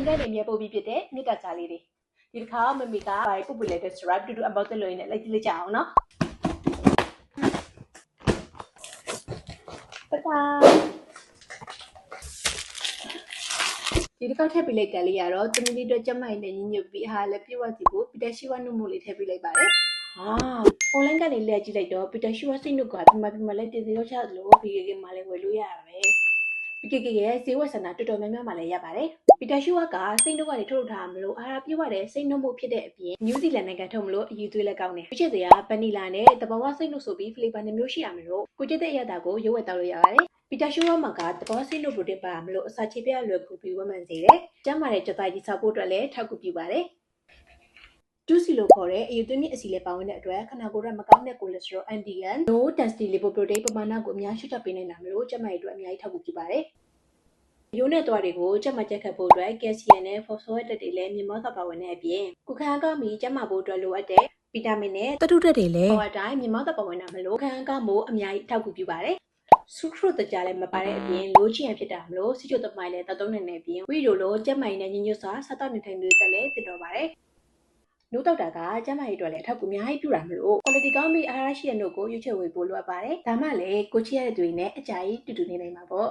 ကလည်းမြေပုတ်ပြီးဖြစ်တဲ့မြစ်တာချာလေးတွေဒီတစ်ခါမမေကဘာပုတ်ပလိုက်တဲ့ strap တူတူအပေါက်တက်လို့ရင်းနဲ့လိုက်ကြည့်လိုက်ကြအောင်နော်ပတာဒီတစ်ခါထည့်ပေးလိုက်တယ်လေးရတော့တမီလေးတော့ကြက်မိုင်နဲ့ညညွတ်ပြီးဟာလည်းပြည့်ဝစီဖို့ပီတာရှိဝါနုမို့လေးထည့်ပေးလိုက်ပါတယ်online ကနေလက်ကြည့်လိုက်တော့ပီတာရှိဝါစိတ်နုကပြမလဲတည်စီတော့ချလို့ဒီကေမှာလည်းဝယ်လို့ရပါတယ်ပီကေရဲ့ဈေးဝယ်စနာတော်တော်များများမှလည်းရပါတယ်ပီတာရှိဝါကစိတ်နုကနေထုတ်ထားမလို့အားပြည့်ဝတဲ့စိတ်နုမှုဖြစ်တဲ့အပြင်နယူးဇီလန်နိုင်ငံထုတ်မလို့အယူသွေးလည်းကောင်းတယ်ဖြစ်တဲ့ကဗနီလာနဲ့တဘာဝစိတ်နုဆိုပြီး flavor နှမျိုးရှိရမလို့ကိုကျက်တဲ့အရသာကိုရုပ်ဝက်တောက်လို့ရပါတယ်ပီတာရှိဝါမှာကတဘာဝစိတ်နု protein ပါမလို့အစာချေပြလွယ်ကူပြီးဝမ်းမှန်စေတယ်ကျန်းမာတဲ့ကြက်သားကြီးစားဖို့အတွက်လည်းထောက်ကူပြုပါတယ်ကျူးစီလို့ခေါ်တဲ့အယူသွေးမြစ်အစီလေးပါဝင်တဲ့အတွက်ခနာကိုယ်ရမကောင်းတဲ့ကိုလက်စထရော LDL low density lipoprotein ပမာဏကိုအများရှိချက်ပေးနေတာမျိုးကျန်းမာရေးအတွက်အများကြီးထောက်ကူပြုပါတယ်။ရိုးနဲ့သွားတွေကိုကျန်းမာကြက်ခတ်ဖို့အတွက်ကယ်လ်ဆီယမ်နဲ့ဖော်ဖော်တက်တွေလည်းမြင့်မောစွာပါဝင်တဲ့အပြင်ကိုခန်းကောင်းပြီးကျန်းမာဖို့အတွက်လိုအပ်တဲ့ဗီတာမင်နဲ့သတ္တုဓာတ်တွေလည်းဟောအတိုင်းမြင့်မောစွာပါဝင်တာမလို့ခန်းကောင်းမှုအများကြီးထောက်ကူပြုပါတယ်။ဆုခရုတကြလည်းမပါတဲ့အပြင်လိုချင်ဖြစ်တာမလို့စီချိုတမိုင်းလည်းတောက်တုံးနေတဲ့အပြင်ဝီလိုကျန်းမာရေးနဲ့ညညွတ်စွာစားတော့နေထိုင်နေတယ်လည်းသိတော့ပါတယ်။နိုးတော့တာကကျမကြီးတို့လည်းအထောက်ကူအများကြီးပြုတာမလို့ quality ကောင်းပြီးအားရရှိတဲ့နို့ကိုရွေးချယ်ဝေဖို့လိုအပ်ပါတယ်ဒါမှလည်းကိုချစ်ရတဲ့သူတွေနဲ့အကြိုက်တူတူနေနိုင်မှာပေါ့